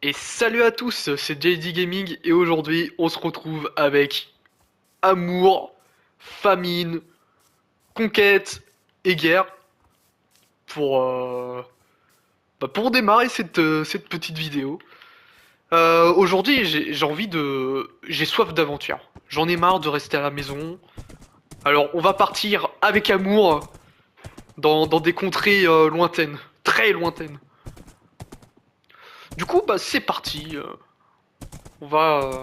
Et salut à tous, c'est JD Gaming et aujourd'hui on se retrouve avec amour, famine, conquête et guerre pour, pour démarrer cette petite vidéo. Aujourd'hui j'ai envie de... J'ai soif d'aventure. J'en ai marre de rester à la maison. Alors on va partir avec amour dans des contrées lointaines, très lointaines. Du coup c'est parti. On va...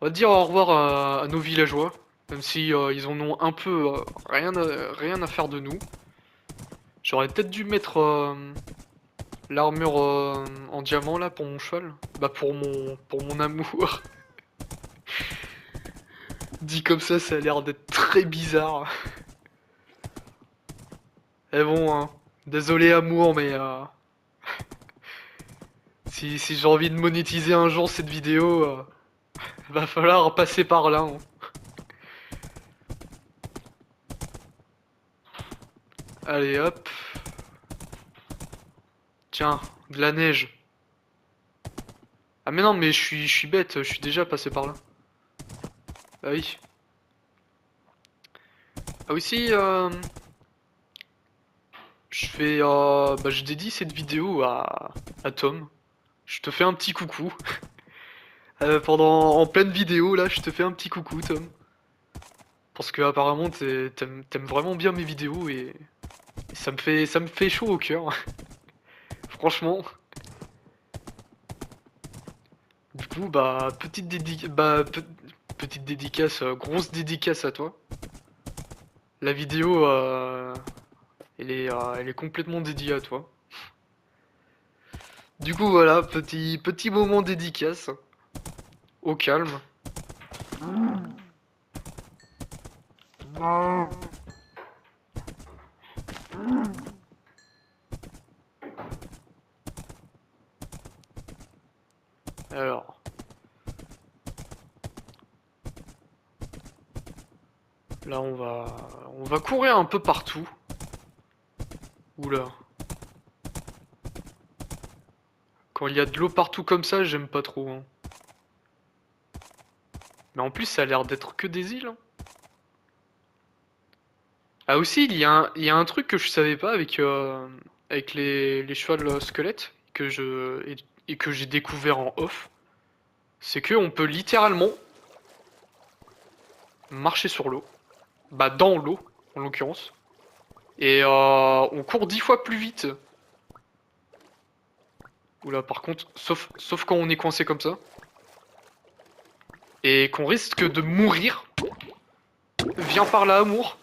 On va dire au revoir à nos villageois, même si ils en ont un peu rien à faire de nous. J'aurais peut-être dû mettre l'armure en diamant là pour mon cheval. Bah pour mon amour. Dit comme ça a l'air d'être très bizarre. Et bon, hein, désolé amour, mais si j'ai envie de monétiser un jour cette vidéo, va falloir passer par là, hein. Allez hop. Tiens, de la neige. Ah mais non, mais je suis bête, je suis déjà passé par là. Ah oui. Ah aussi, je dédie cette vidéo à Tom. Je te fais un petit coucou. En pleine vidéo là, je te fais un petit coucou Tom. Parce que apparemment t'aimes vraiment bien mes vidéos et ça me fait chaud au cœur. Franchement. Du coup petite dédicace, grosse dédicace à toi. La vidéo elle est complètement dédiée à toi. Du coup voilà, petit moment dédicace. Au calme. Alors. Là on va courir un peu partout. Oula. Quand il y a de l'eau partout comme ça, j'aime pas trop, hein. Mais en plus, ça a l'air d'être que des îles, hein. Ah aussi, il y a un truc que je savais pas avec les chevals squelettes et que j'ai découvert en off. C'est que on peut littéralement marcher sur l'eau. Bah dans l'eau, en l'occurrence. Et on court 10 fois plus vite. Oula, par contre, sauf quand on est coincé comme ça. Et qu'on risque de mourir. Viens par là, amour.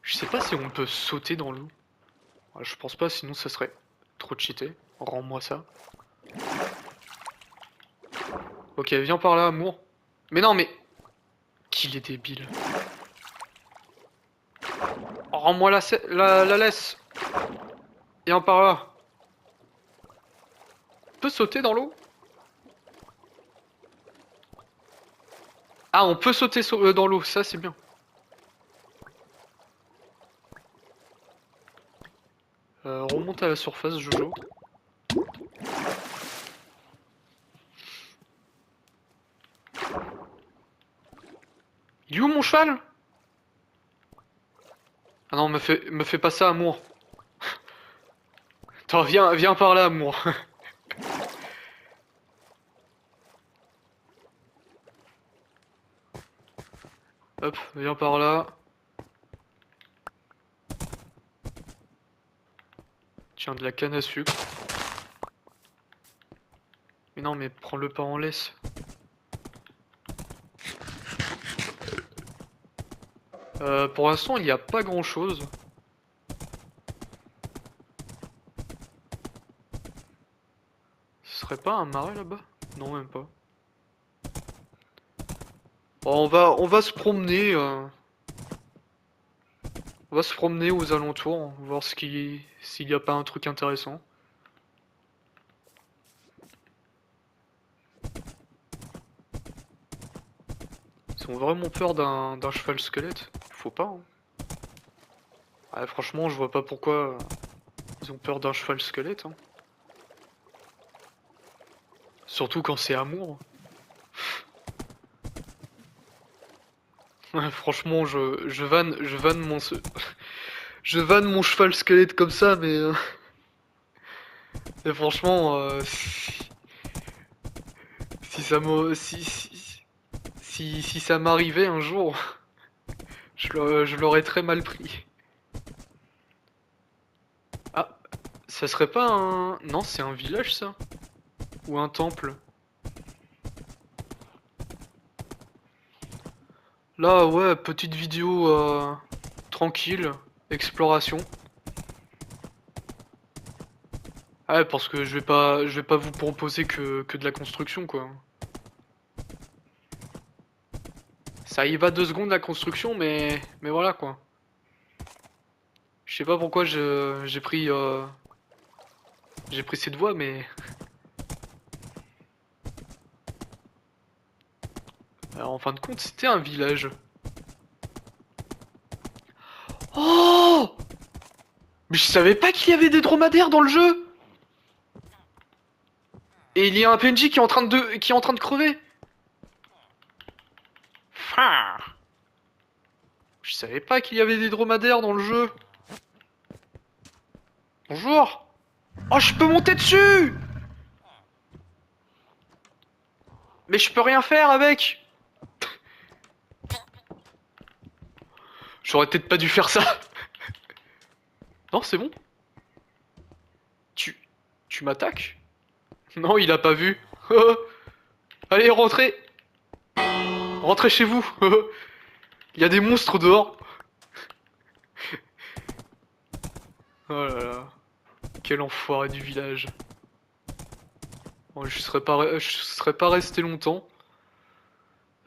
Je sais pas si on peut sauter dans l'eau. Ouais, je pense pas, sinon ça serait trop cheaté. Rends-moi ça. Ok, viens par là, amour. Mais non, mais... Qu'il est débile. Rends-moi la laisse. Viens par là. On peut sauter dans l'eau? Ah, on peut sauter dans l'eau, ça c'est bien. Remonte à la surface, Jojo. Il est où mon cheval? Ah non, me fais pas ça, amour. Attends, viens par là, amour. Hop, viens par là. Tiens, de la canne à sucre. Mais non, mais prends-le pas en laisse. Pour l'instant, il n'y a pas grand-chose. Ce serait pas un marais là-bas? Non, même pas. Bon, on va se promener. On va se promener aux alentours, voir s'il n'y a pas un truc intéressant. Ils ont vraiment peur d'un cheval squelette? Faut pas, hein. Ouais, franchement, je vois pas pourquoi ils ont peur d'un cheval squelette, hein. Surtout quand c'est amour. Ouais, franchement, je vanne je vanne mon cheval squelette comme ça, mais franchement, si ça me, si ça m'arrivait un jour, je l'aurais très mal pris. Ah, ça serait pas un, non, c'est un village ça, ou un temple. Là, ouais, petite vidéo tranquille, exploration. Ah ouais, parce que je vais pas vous proposer que de la construction, quoi. Ça y va 2 secondes la construction, mais voilà, quoi. Je sais pas pourquoi j'ai pris cette voie, mais alors, en fin de compte, c'était un village. Oh! Mais je savais pas qu'il y avait des dromadaires dans le jeu! Et il y a un PNJ qui est en train de crever! Ah. Je savais pas qu'il y avait des dromadaires dans le jeu. Bonjour! Oh, je peux monter dessus! Mais je peux rien faire avec! J'aurais peut-être pas dû faire ça. Non, c'est bon. Tu... Tu m'attaques? Non, il a pas vu. Allez, rentrez! Rentrez chez vous! Il y a des monstres dehors! Oh là là. Quel enfoiré du village. Bon, je serais pas resté longtemps.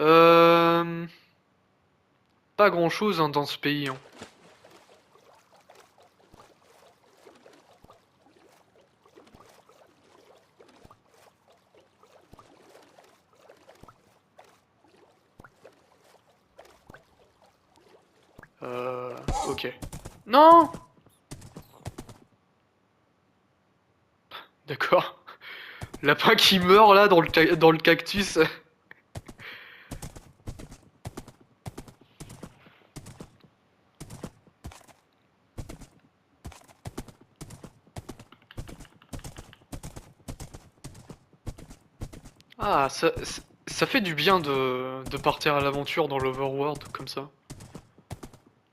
Euh... Pas grand chose hein, dans ce pays. Hein. Ok. Non! D'accord. Lapin qui meurt là dans le cactus. Ah, ça fait du bien de partir à l'aventure dans l'Overworld comme ça.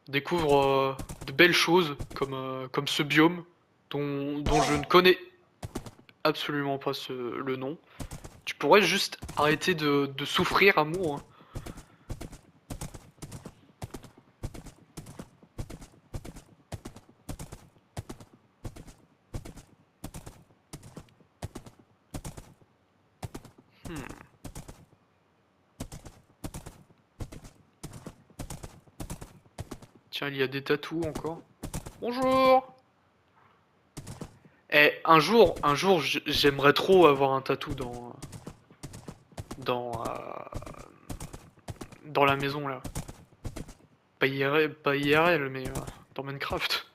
Découvre de belles choses comme ce biome dont je ne connais absolument pas le nom. Tu pourrais juste arrêter de souffrir, amour. Hein. Hmm. Tiens, il y a des tatous encore. Bonjour! Eh, un jour, j'aimerais trop avoir un tatou dans, dans la maison là. Pas IRL, mais dans Minecraft.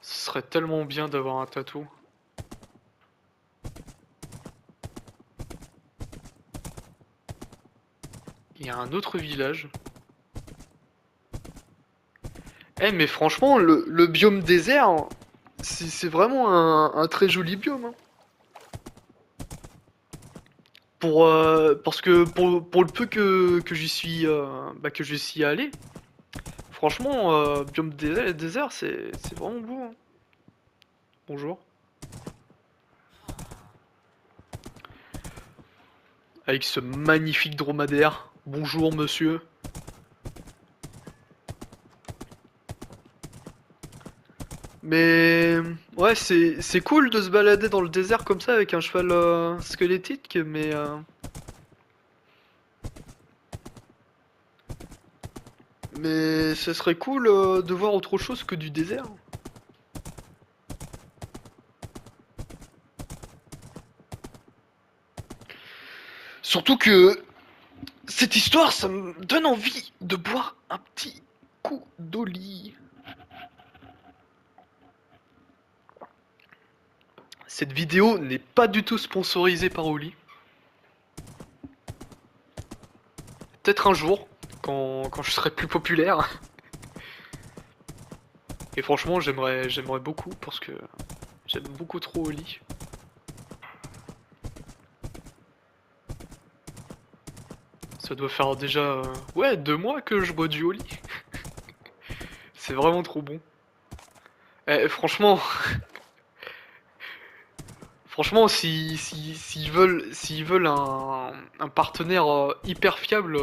Ce serait tellement bien d'avoir un tatou. Il y a un autre village. Eh, mais franchement, le biome désert, c'est vraiment un très joli biome. Hein. Parce que pour le peu que j'y suis, que je suis allé, franchement, biome désert, c'est vraiment beau. Hein. Bonjour. Avec ce magnifique dromadaire. Bonjour, monsieur. Mais ouais, c'est cool de se balader dans le désert comme ça avec un cheval squelettique, mais ce serait cool de voir autre chose que du désert. Surtout que cette histoire, ça me donne envie de boire un petit coup d'oli. Cette vidéo n'est pas du tout sponsorisée par Oli. Peut-être un jour, quand je serai plus populaire. Et franchement, j'aimerais beaucoup parce que j'aime beaucoup trop Oli. Ça doit faire déjà, ouais, 2 mois que je bois du Oli. C'est vraiment trop bon. Franchement, franchement, s'ils veulent un partenaire hyper fiable,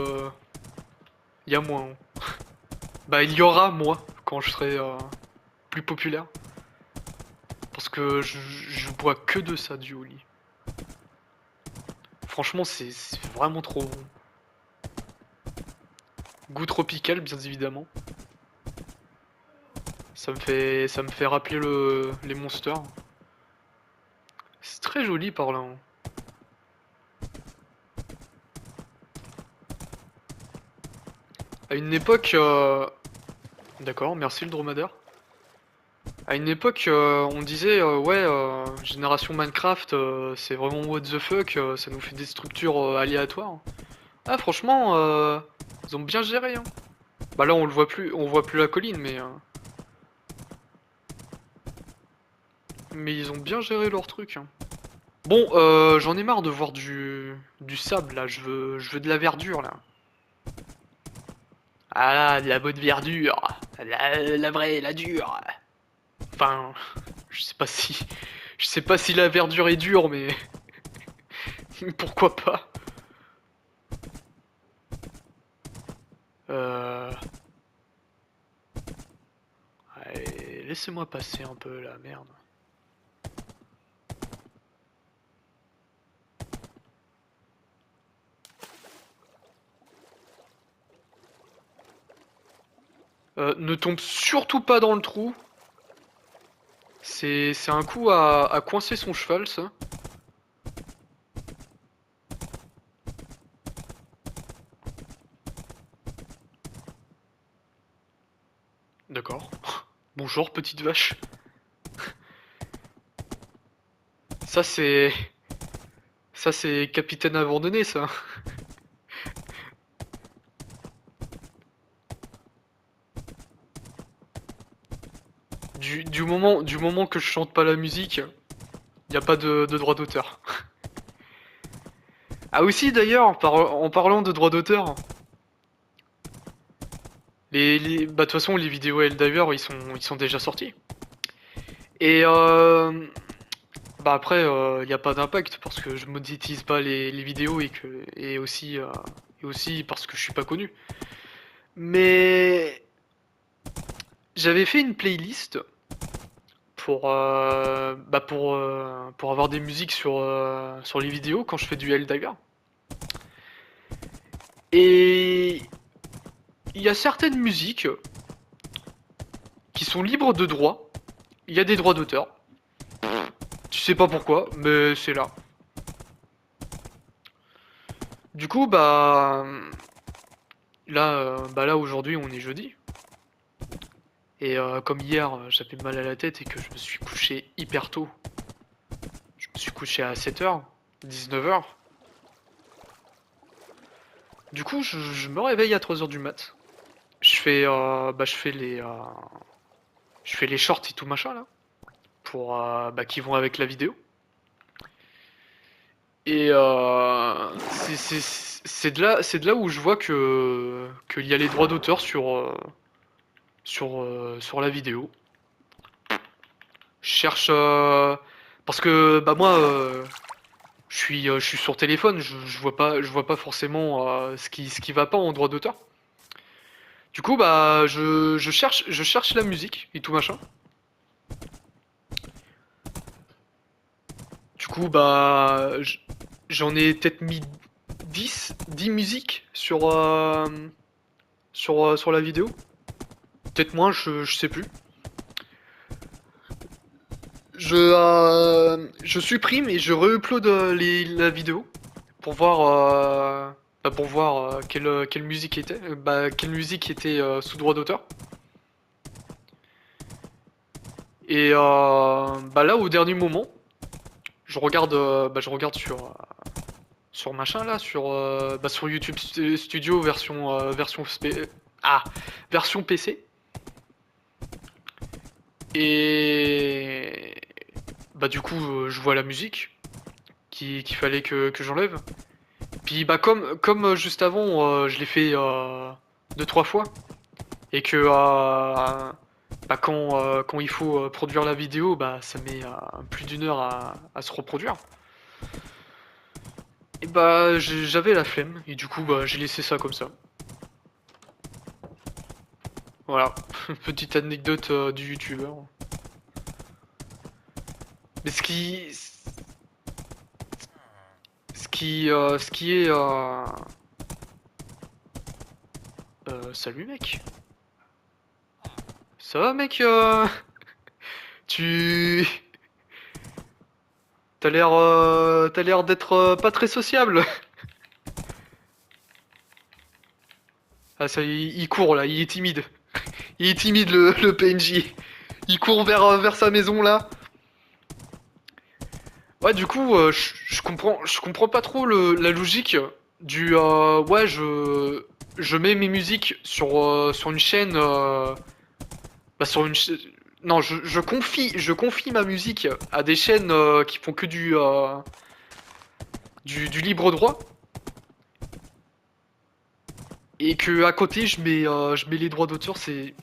il y a moi, hein. Bah, il y aura moi quand je serai plus populaire. Parce que je bois que de ça, du Oli. Franchement, c'est vraiment trop bon. Goût tropical, bien évidemment. Ça me fait rappeler les monsters. C'est très joli par là, hein. À une époque, d'accord, merci le dromadaire. À une époque, on disait ouais, génération Minecraft, c'est vraiment what the fuck, ça nous fait des structures aléatoires. Ah franchement, ils ont bien géré, hein. Bah là on voit plus la colline, mais ils ont bien géré leur truc, hein. Bon, j'en ai marre de voir du sable là, je veux de la verdure là. Ah là, de la bonne verdure, la vraie, la dure. Enfin, je sais pas si, je sais pas si la verdure est dure, mais pourquoi pas. Euh... Allez, laissez-moi passer un peu la merde. Ne tombe surtout pas dans le trou. C'est un coup à coincer son cheval, ça. D'accord. Bonjour, petite vache. Ça, c'est... Ça, c'est capitaine abandonné, ça. Du moment que je chante pas la musique, y a pas de droit d'auteur. Ah aussi, d'ailleurs, en parlant de droit d'auteur, bah de toute façon, les vidéos Helldivers, ils sont déjà sortis. Et bah après, y a pas d'impact parce que je monétise pas les vidéos et aussi parce que je suis pas connu. Mais j'avais fait une playlist pour avoir des musiques sur les vidéos quand je fais du Helldiver. Et il y a certaines musiques qui sont libres de droit. Il y a des droits d'auteur. Tu sais pas pourquoi, mais c'est là. Du coup, là aujourd'hui, on est jeudi. Et comme hier, j'avais mal à la tête et que je me suis couché hyper tôt. Je me suis couché à 7h, 19h. Du coup, je me réveille à 3h du mat. Je fais les shorts et tout machin là, pour qui vont avec la vidéo. Et c'est de là où je vois que qu'il y a les droits d'auteur sur la vidéo. Je cherche parce que bah moi je suis sur téléphone, je vois pas forcément ce qui va pas en droit d'auteur. Du coup bah je cherche la musique et tout machin. Du coup j'en ai peut-être mis 10 musiques sur la vidéo. Peut-être moins, je sais plus. Je supprime et je re-upload la vidéo pour voir, pour voir quelle musique était, quelle musique était sous droit d'auteur. Et bah là, au dernier moment, je regarde sur machin là, sur YouTube Studio ah, version PC. Et bah du coup, je vois la musique qu'il fallait que j'enlève. Puis bah comme juste avant, je l'ai fait deux trois fois et que bah, quand il faut produire la vidéo, bah ça met plus d'une heure à se reproduire. Et bah j'avais la flemme et du coup bah j'ai laissé ça comme ça. Voilà, petite anecdote du youtubeur. Mais ce qui est salut mec. Ça va mec Tu t'as l'air d'être pas très sociable. Ah ça il court là, il est timide. Il est timide le PNJ. Il court vers sa maison là. Ouais du coup je comprends pas trop la logique du ouais je mets mes musiques sur une chaîne bah sur une non je confie ma musique à des chaînes qui font que du libre droit et que à côté je mets les droits d'auteur c'est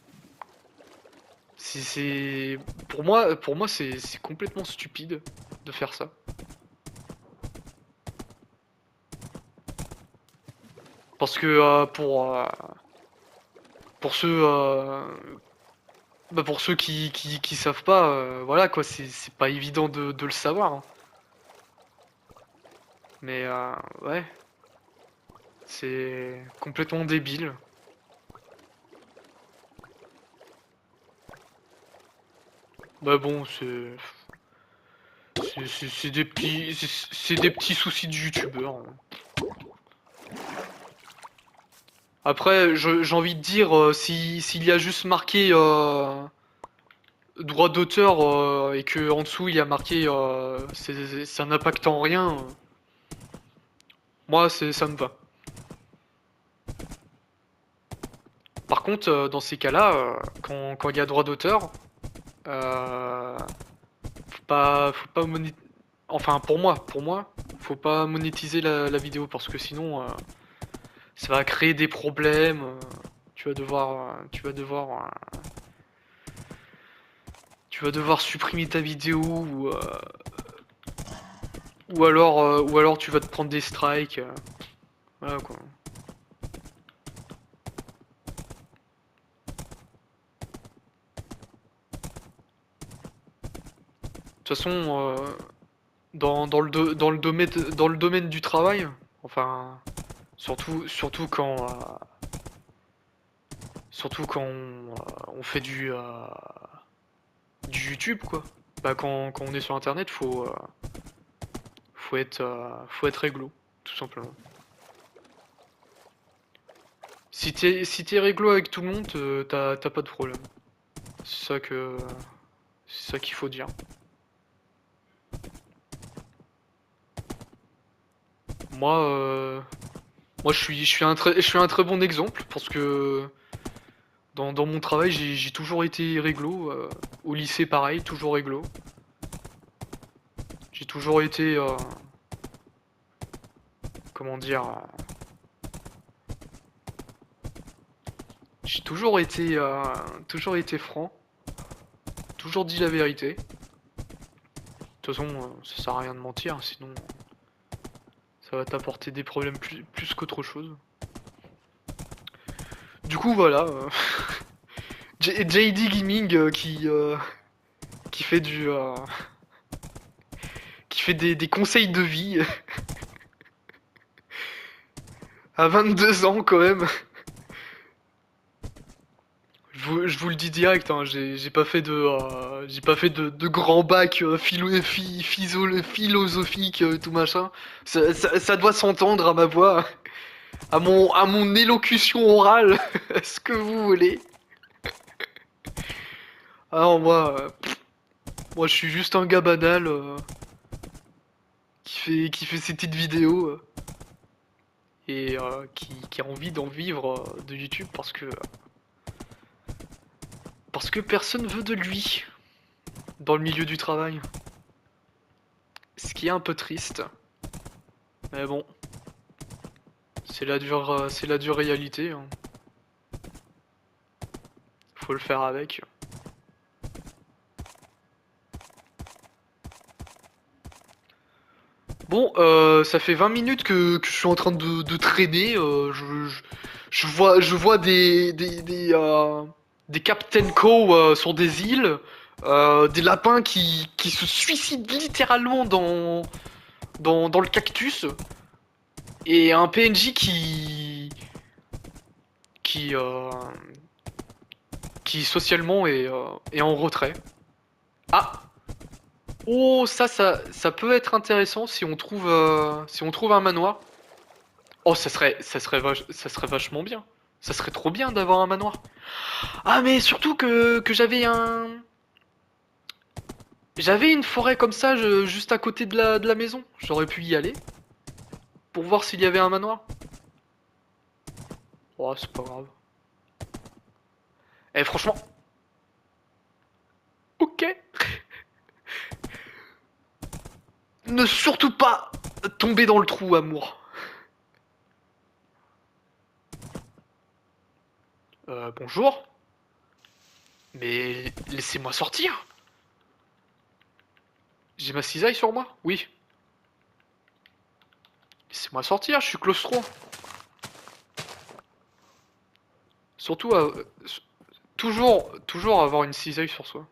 pour moi c'est complètement stupide de faire ça. Parce que pour ceux bah pour ceux qui savent pas voilà quoi c'est pas évident de le savoir hein. Mais ouais c'est complètement débile. Bah bon c'est des petits c'est des petits soucis du youtubeur hein. Après j'ai envie de dire s'il y a juste marqué droit d'auteur et que en dessous il y a marqué ça n'impacte en rien moi ça me va. Par contre dans ces cas-là quand il y a droit d'auteur euh, faut pas enfin pour moi faut pas monétiser la vidéo parce que sinon ça va créer des problèmes tu vas devoir supprimer ta vidéo ou alors tu vas te prendre des strikes voilà quoi. De toute façon dans le domaine du travail enfin surtout quand on fait du YouTube quoi. Bah quand on est sur internet faut être réglo tout simplement. Si t'es réglo avec tout le monde t'as pas de problème. C'est ça que c'est ça qu'il faut dire. Moi moi je suis un très bon exemple parce que dans mon travail j'ai toujours été réglo au lycée pareil toujours réglo. J'ai toujours été comment dire j'ai toujours été franc, toujours dit la vérité. De toute façon, ça sert à rien de mentir, sinon ça va t'apporter des problèmes plus qu'autre chose. Du coup, voilà. JD Gaming qui fait qui fait des conseils de vie à 22 ans quand même. Je vous le dis direct, hein, j'ai pas fait de grand bac philosophique, tout machin. Ça doit s'entendre à ma voix, à mon élocution orale, ce que vous voulez. Alors moi je suis juste un gars banal qui fait ses petites vidéos et qui a envie d'en vivre de YouTube parce que personne veut de lui dans le milieu du travail. Ce qui est un peu triste. Mais bon, c'est la dure réalité, hein. Faut le faire avec. Bon, ça fait 20 minutes que je suis en train de traîner. Je vois des Captain Co sur des îles, des lapins qui se suicident littéralement dans le cactus, et un PNJ qui, euh, qui socialement est en retrait. Ah! Oh, ça peut être intéressant si on trouve un manoir. Oh, ça serait vachement bien. Ça serait trop bien d'avoir un manoir. Ah, mais surtout que j'avais une forêt comme ça juste à côté de la maison. J'aurais pu y aller pour voir s'il y avait un manoir. Oh, c'est pas grave. Eh, franchement, ok. Ne surtout pas tomber dans le trou, amour. Bonjour. Mais laissez-moi sortir. J'ai ma cisaille sur moi? Oui. Laissez-moi sortir, je suis claustro. Surtout, toujours avoir une cisaille sur soi.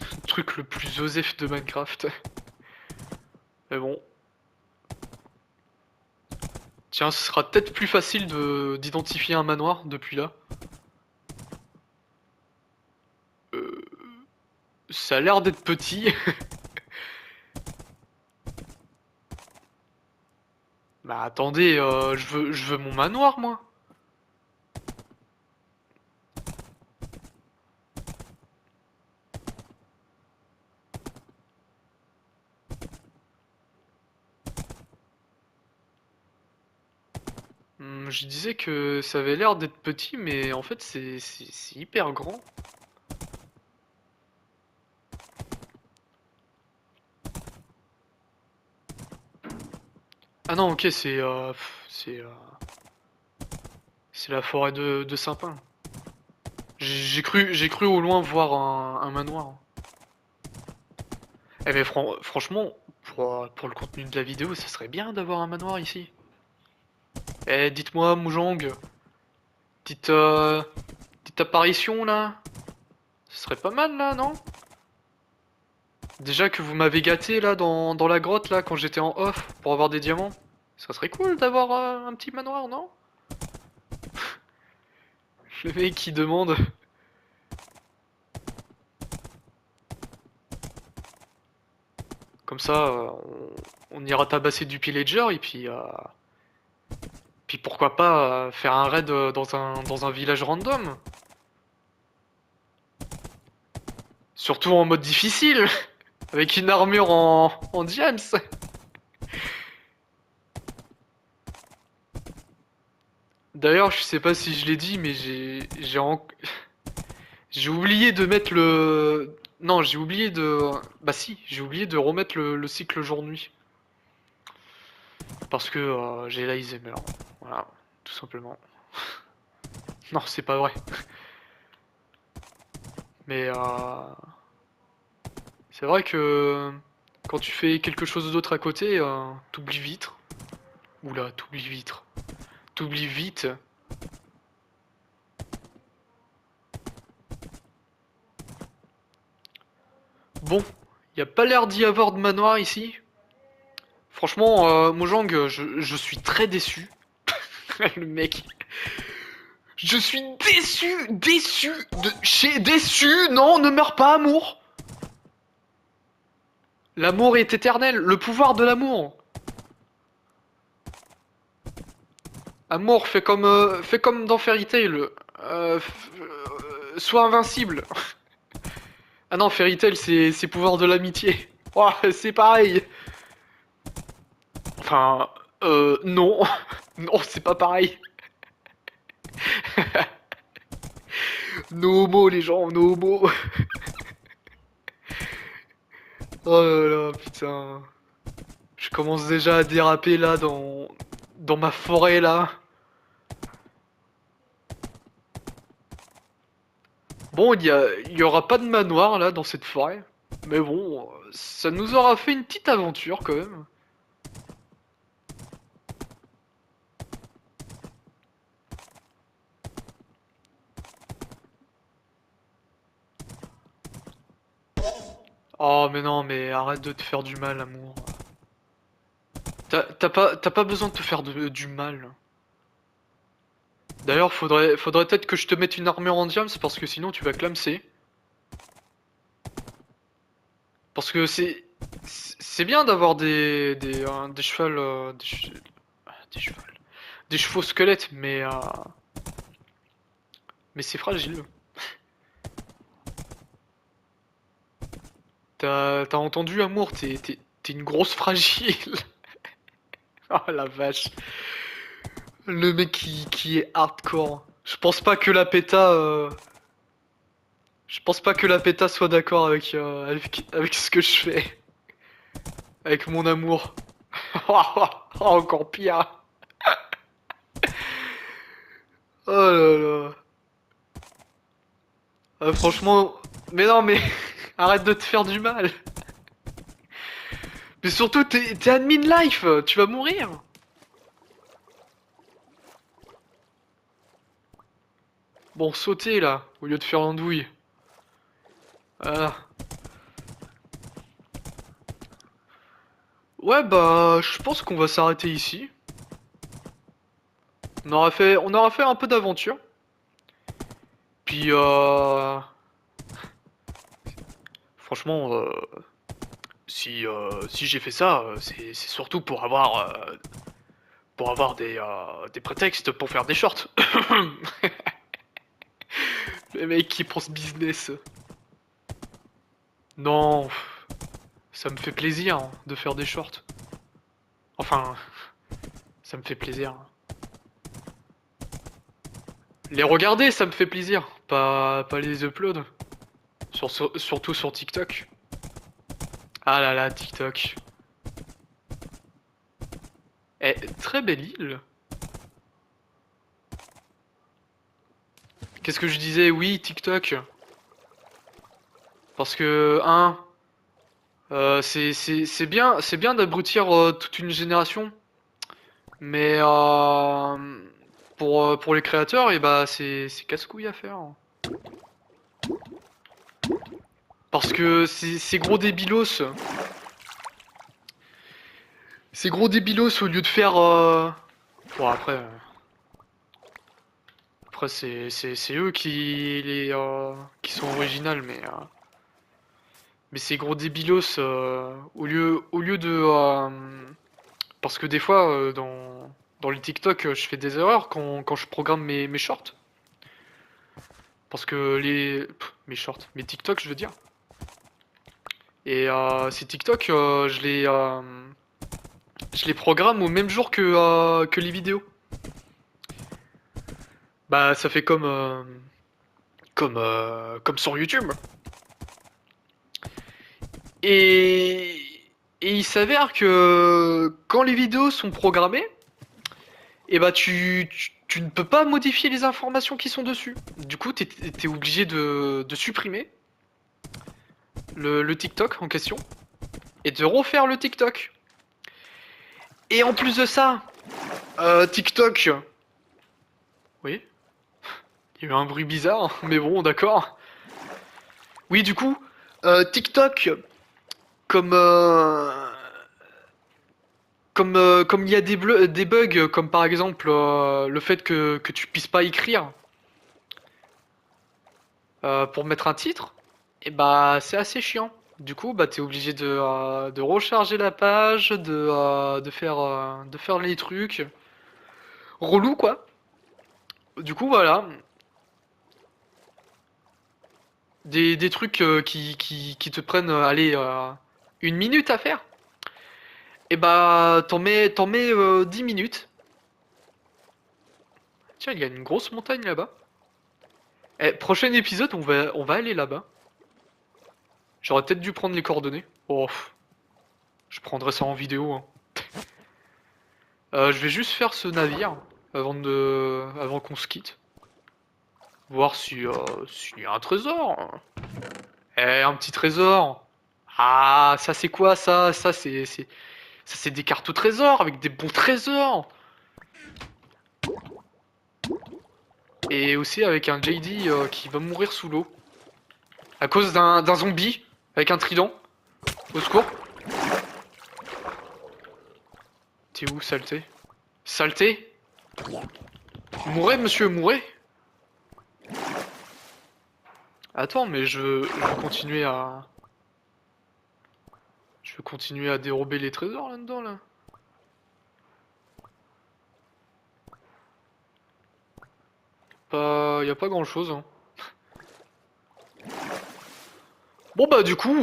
Le truc le plus osef de Minecraft. Mais bon. Tiens, ce sera peut-être plus facile d'identifier un manoir depuis là. Euh, Ça a l'air d'être petit. Bah attendez, je veux mon manoir, moi. Je disais que ça avait l'air d'être petit, mais en fait c'est hyper grand. Ah non, ok, c'est la forêt de Saint-Pin. J'ai cru au loin voir un manoir. Eh mais franchement, pour le contenu de la vidéo, ça serait bien d'avoir un manoir ici. Eh, dites-moi, Mojang, petite, petite apparition là. Ce serait pas mal là, non? Déjà que vous m'avez gâté là dans la grotte là quand j'étais en off pour avoir des diamants. Ça serait cool d'avoir un petit manoir, non? Le mec qui demande. Comme ça, on ira tabasser du pillager et puis pourquoi pas faire un raid dans un village random. Surtout en mode difficile, avec une armure en diams. D'ailleurs, je sais pas si je l'ai dit, mais j'ai oublié de mettre le... Non, j'ai oublié de... Bah si, j'ai oublié de remettre le cycle jour-nuit. Parce que j'ai l'Alzheimer. Voilà, tout simplement. Non, c'est pas vrai. Mais c'est vrai que quand tu fais quelque chose d'autre à côté, t'oublies vite. Oula, t'oublies vite. T'oublies vite. Bon, y a pas l'air d'y avoir de manoir ici. Franchement, Mojang, je suis très déçu. Le mec. Je suis déçu. Non, ne meurs pas, amour. L'amour est éternel, le pouvoir de l'amour. Amour, fais comme dans Fairy Tail. Sois invincible. Ah non, Fairy Tail, c'est pouvoir de l'amitié. Oh, c'est pareil. Enfin, non. Non, c'est pas pareil. No homo, les gens, no homo. Oh là là, putain. Je commence déjà à déraper là dans ma forêt là. Bon, il y aura pas de manoir là dans cette forêt. Mais bon, ça nous aura fait une petite aventure quand même. Oh mais non, mais arrête de te faire du mal, amour. T'as pas besoin de te faire du mal. D'ailleurs, faudrait peut-être que je te mette une armure en diams parce que sinon tu vas clamser. Parce que c'est bien d'avoir des chevals, des chevaux squelettes, mais c'est fragile. T'as entendu, amour, t'es une grosse fragile. Oh la vache. Le mec qui est hardcore. Je pense pas que la péta soit d'accord avec ce que je fais. Avec mon amour. Oh, encore pire. Oh là là. Franchement. Mais non, mais. Arrête de te faire du mal. Mais surtout, t'es admin life. Tu vas mourir. Bon, sautez là, au lieu de faire l'andouille. Voilà. Ouais, bah, je pense qu'on va s'arrêter ici. On aura fait un peu d'aventure. Puis, franchement, si j'ai fait ça, c'est surtout pour avoir des prétextes pour faire des shorts. Le mec qui pense business. Non, ça me fait plaisir hein, de faire des shorts. Enfin, ça me fait plaisir. Les regarder, ça me fait plaisir. Pas les uploads. Surtout sur TikTok. Ah là là, TikTok. Eh, très belle île. Qu'est-ce que je disais? Oui, TikTok. Parce que, c'est bien d'abrutir toute une génération. Mais pour les créateurs, et bah c'est casse-couille à faire. Parce que ces gros débilos au lieu de faire. Bon après c'est eux qui sont originales, mais ces gros débilos au lieu de parce que des fois dans les TikTok je fais des erreurs quand je programme mes shorts. Parce que mes shorts, mes TikTok je veux dire. Et ces TikTok, je les programme au même jour que les vidéos. Bah, ça fait comme sur YouTube. Et, et il s'avère que quand les vidéos sont programmées, et bah tu ne peux pas modifier les informations qui sont dessus. Du coup, t'es obligé de supprimer le TikTok en question et de refaire le TikTok. Et en plus de ça, TikTok. Oui, il y a eu un bruit bizarre, mais bon, d'accord. Oui, du coup, TikTok, comme comme il y a des bugs, comme par exemple le fait que tu puisses pas écrire pour mettre un titre, et bah c'est assez chiant. Du coup, bah t'es obligé de recharger la page, de faire les trucs. Relou quoi. Du coup voilà. des trucs qui te prennent, allez, 1 minute à faire. Et bah, t'en mets 10 minutes. Tiens, il y a une grosse montagne là-bas. Prochain épisode, on va aller là-bas. J'aurais peut-être dû prendre les coordonnées. Oh, je prendrai ça en vidéo, hein. Je vais juste faire ce navire avant qu'on se quitte. Voir s'il y a un trésor. Un petit trésor. Ah, ça c'est quoi ça? Ça c'est des cartes au trésor avec des bons trésors. Et aussi avec un JD qui va mourir sous l'eau. À cause d'un zombie avec un trident. Au secours. T'es où, saleté? Saleté? Mourez, monsieur, mourez. Attends, mais je veux continuer à... Je veux continuer à dérober les trésors là-dedans, là. Y a pas grand-chose, hein. Bon bah du coup,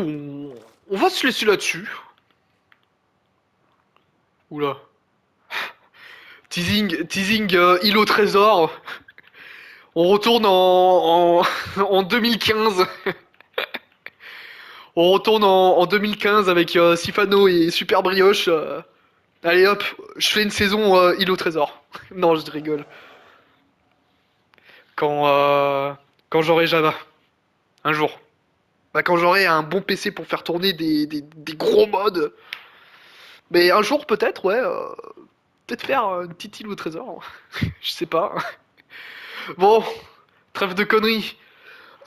on va se laisser là-dessus. Oula. Teasing île au trésor. On retourne en 2015. On retourne en 2015 avec Sifano et Super Brioche. Allez hop, je fais une saison île au trésor. Non, je rigole. Quand, euh, quand j'aurai Java. Un jour. Bah, quand j'aurai un bon PC pour faire tourner des gros mods. Mais un jour peut-être, ouais. Peut-être faire une petite île au trésor. Je sais pas. Bon, trêve de conneries.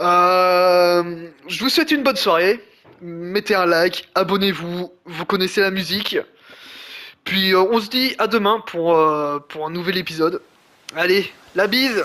Je vous souhaite une bonne soirée. Mettez un like, abonnez-vous, vous connaissez la musique. Puis on se dit à demain pour un nouvel épisode. Allez, la bise!